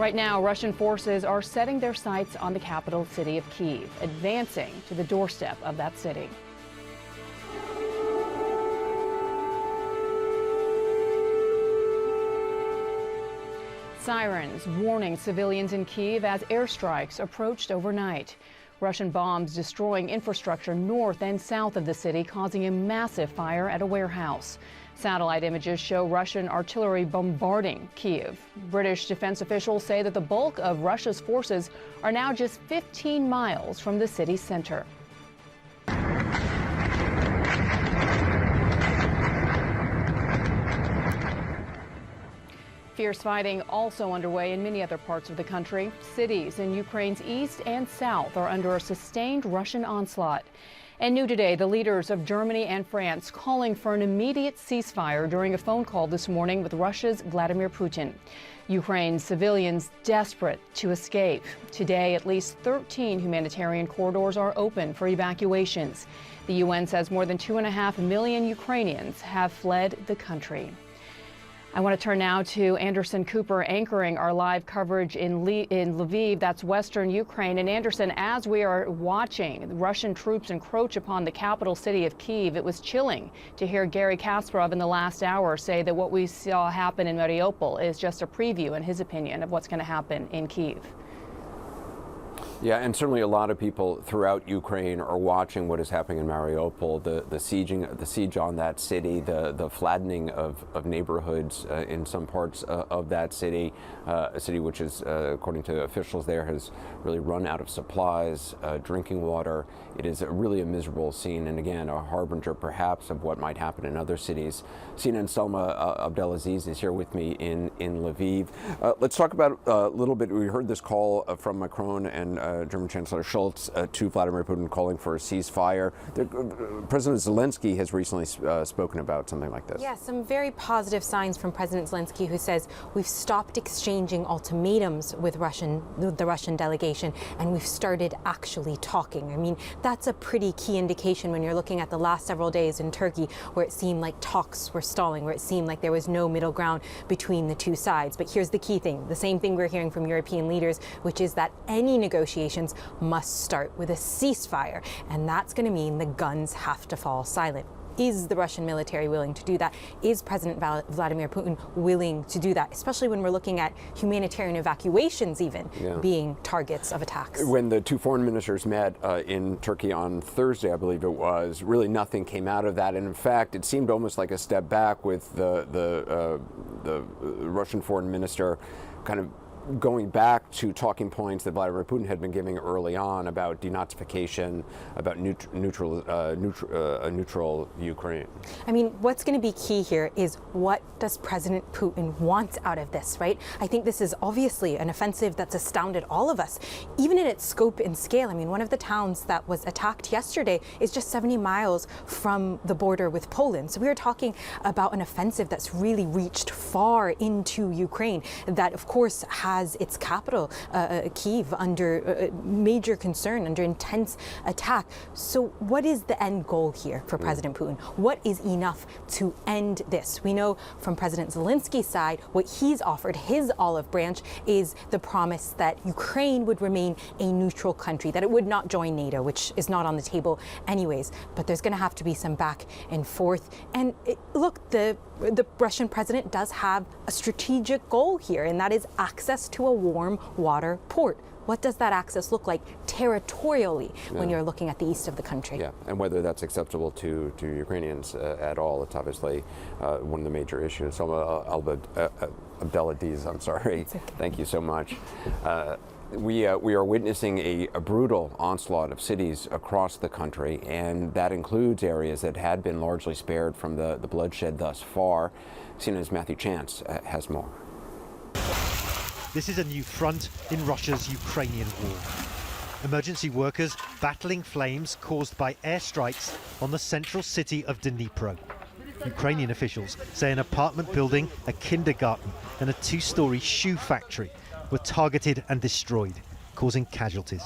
Right now, Russian forces are setting their sights on the capital city of Kyiv, advancing to the doorstep of that city. Sirens warning civilians in Kyiv as airstrikes approached overnight. Russian bombs destroying infrastructure north and south of the city, causing a massive fire at a warehouse. Satellite images show Russian artillery bombarding Kyiv. British defense officials say that the bulk of Russia's forces are now just 15 miles from the city's center. Fierce fighting also underway in many other parts of the country. Cities in Ukraine's east and south are under a sustained Russian onslaught. And new today, the leaders of Germany and France calling for an immediate ceasefire during a phone call this morning with Russia's Vladimir Putin. Ukraine's civilians desperate to escape. Today, at least 13 humanitarian corridors are open for evacuations. The UN says more than 2.5 million Ukrainians have fled the country. I want to turn now to Anderson Cooper anchoring our live coverage in Lviv, that's western Ukraine. And Anderson, as we are watching Russian troops encroach upon the capital city of Kyiv, it was chilling to hear Gary Kasparov in the last hour say that what we saw happen in Mariupol is just a preview, in his opinion, of what's going to happen in Kyiv. Yeah, and certainly a lot of people throughout Ukraine are watching what is happening in Mariupol, the siege on that city, the flattening of neighborhoods in some parts of that city, a city which is, according to officials there, has really run out of supplies, drinking water. It is really a miserable scene, and again, a harbinger perhaps of what might happen in other cities. CNN Selma Abdelaziz is here with me in Lviv. Let's talk about a little bit. We heard this call from Macron and German Chancellor Scholz to Vladimir Putin calling for a ceasefire. President Zelensky has recently spoken about something like this. Yeah, some very positive signs from President Zelensky, who says we've stopped exchanging ultimatums with the Russian delegation, and we've started actually talking. I mean, that's a pretty key indication when you're looking at the last several days in Turkey, where it seemed like talks were stalling, where it seemed like there was no middle ground between the two sides. But here's the key thing, the same thing we're hearing from European leaders, which is that any negotiations must start with a ceasefire, and that's going to mean the guns have to fall silent. Is the Russian military willing to do that? Is President Vladimir Putin willing to do that, especially when we're looking at humanitarian evacuations even being targets of attacks? When the two foreign ministers met in Turkey on Thursday, I believe it was, really nothing came out of that. And in fact, it seemed almost like a step back with the Russian foreign minister kind of going back to talking points that Vladimir Putin had been giving early on about denazification, about a neutral Ukraine. I mean, what's going to be key here is what does President Putin want out of this, right? I think this is obviously an offensive that's astounded all of us, even in its scope and scale. I mean, one of the towns that was attacked yesterday is just 70 miles from the border with Poland. So we are talking about an offensive that's really reached far into Ukraine, that of course has its capital, Kyiv, under major concern, under intense attack. So what is the end goal here for President Putin? What is enough to end this? We know from President Zelensky's side, what he's offered, his olive branch, is the promise that Ukraine would remain a neutral country, that it would not join NATO, which is not on the table anyways. But there's going to have to be some back and forth. And look, the Russian president does have a strategic goal here, and that is access to a warm water port. What does that access look like territorially when you're looking at the east of the country? Yeah, and whether that's acceptable to Ukrainians at all, it's obviously one of the major issues. So Abdelaziz, I'm sorry. Okay. Thank you so much. We are witnessing a brutal onslaught of cities across the country, and that includes areas that had been largely spared from the bloodshed thus far. CNN's Matthew Chance has more. This is a new front in Russia's Ukrainian war. Emergency workers battling flames caused by airstrikes on the central city of Dnipro. Ukrainian officials say an apartment building, a kindergarten, and a two-story shoe factory were targeted and destroyed, causing casualties.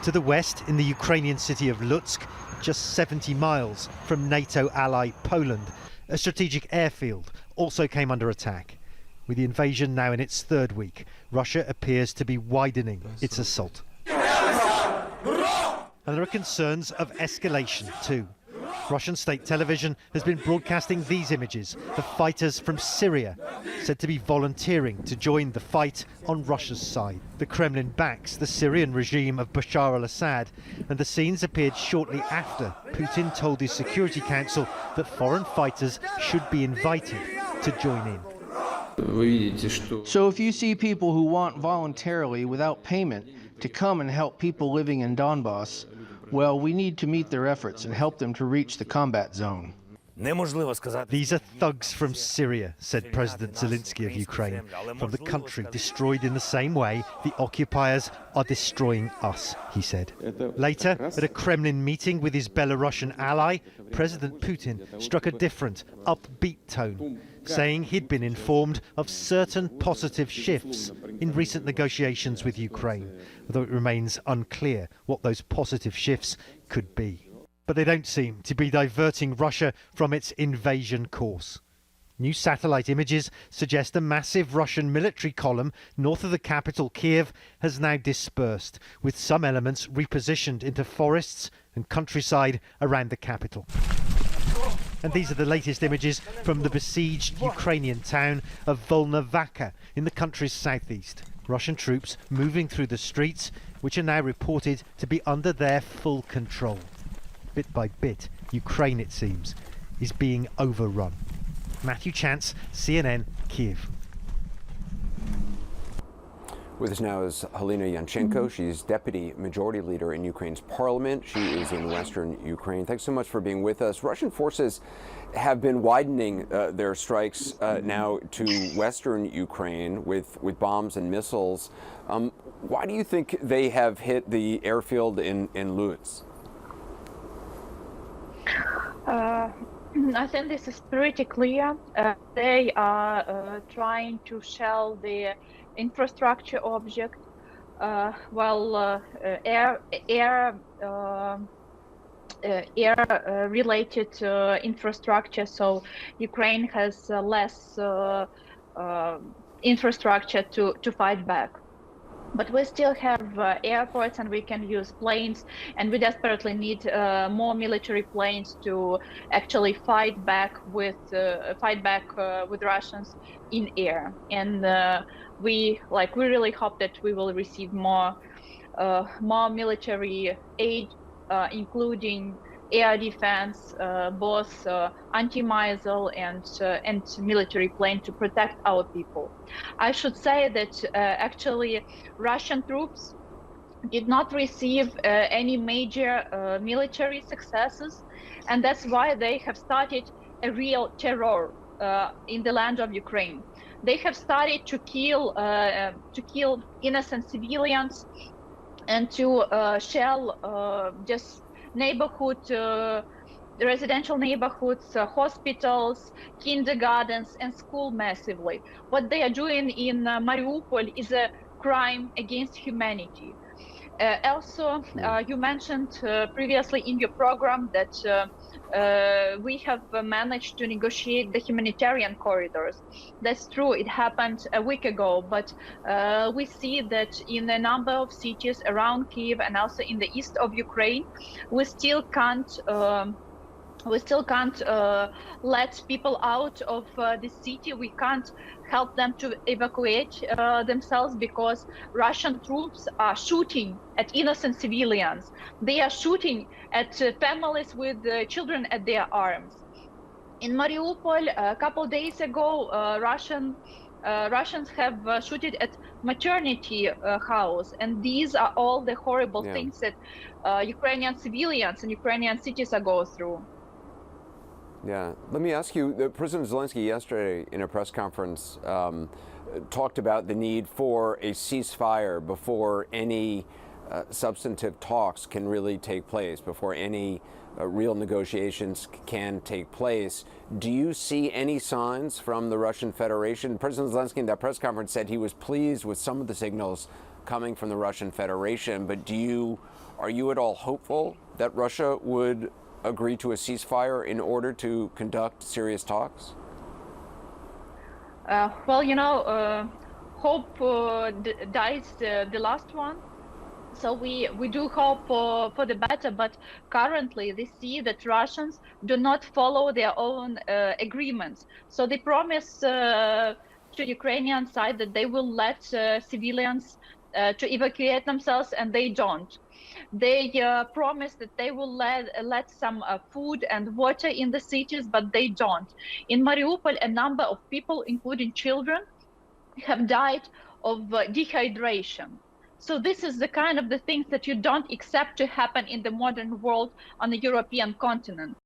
To the west, in the Ukrainian city of Lutsk, just 70 miles from NATO ally Poland, a strategic airfield also came under attack. With the invasion now in its third week, Russia appears to be widening its assault. And there are concerns of escalation too. Russian state television has been broadcasting these images of fighters from Syria, said to be volunteering to join the fight on Russia's side. The Kremlin backs the Syrian regime of Bashar al-Assad, and the scenes appeared shortly after Putin told his Security Council that foreign fighters should be invited to join in. So if you see people who want voluntarily, without payment, to come and help people living in Donbass, well, we need to meet their efforts and help them to reach the combat zone. These are thugs from Syria, said President Zelensky of Ukraine, from the country destroyed in the same way the occupiers are destroying us, he said. Later, at a Kremlin meeting with his Belarusian ally, President Putin struck a different, upbeat tone, saying he'd been informed of certain positive shifts in recent negotiations with Ukraine, although it remains unclear what those positive shifts could be. But they don't seem to be diverting Russia from its invasion course. New satellite images suggest a massive Russian military column north of the capital, Kiev, has now dispersed, with some elements repositioned into forests and countryside around the capital. And these are the latest images from the besieged Ukrainian town of Volnovakha in the country's southeast. Russian troops moving through the streets, which are now reported to be under their full control. Bit by bit, Ukraine, it seems, is being overrun. Matthew Chance, CNN, Kiev. With us now is Halina Yanchenko. She's Deputy Majority Leader in Ukraine's parliament. She is in western Ukraine. Thanks so much for being with us. Russian forces have been widening their strikes now to western Ukraine with bombs and missiles. Why do you think they have hit the airfield in Lutsk? I think this is pretty clear. They are trying to shell the infrastructure object, air-related infrastructure. So Ukraine has less infrastructure to fight back. But we still have airports, and we can use planes, and we desperately need more military planes to actually fight back with Russians in air. And we really hope that we will receive more military aid, including air defense, both anti-missile and military plane to protect our people. I should say that actually Russian troops did not receive any major military successes, and that's why they have started a real terror in the land of Ukraine. They have started to kill innocent civilians and to shell just neighborhood, residential neighborhoods, hospitals, kindergartens, and school massively. What they are doing in Mariupol is a crime against humanity. Also, you mentioned previously in your program that we have managed to negotiate the humanitarian corridors. That's true, it happened a week ago, but we see that in a number of cities around Kiev and also in the east of Ukraine, we still can't let people out of the city. We can't help them to evacuate themselves because Russian troops are shooting at innocent civilians. They are shooting at families with children at their arms. In Mariupol, a couple days ago, Russians have shooted at maternity house, and these are all the horrible things that Ukrainian civilians and Ukrainian cities are going through. Yeah, let me ask you, President Zelensky yesterday in a press conference talked about the need for a ceasefire before any substantive talks can really take place, before any real negotiations can take place. Do you see any signs from the Russian Federation? President Zelensky in that press conference said he was pleased with some of the signals coming from the Russian Federation, but are you at all hopeful that Russia would agree to a ceasefire in order to conduct serious talks? Well, hope dies the last one. So we do hope for the better, but currently they see that Russians do not follow their own agreements. So they promise to Ukrainian side that they will let civilians to evacuate themselves, and they don't. They promise that they will let some food and water in the cities, but they don't. In Mariupol, a number of people, including children, have died of dehydration. So this is the kind of the things that you don't accept to happen in the modern world on the European continent.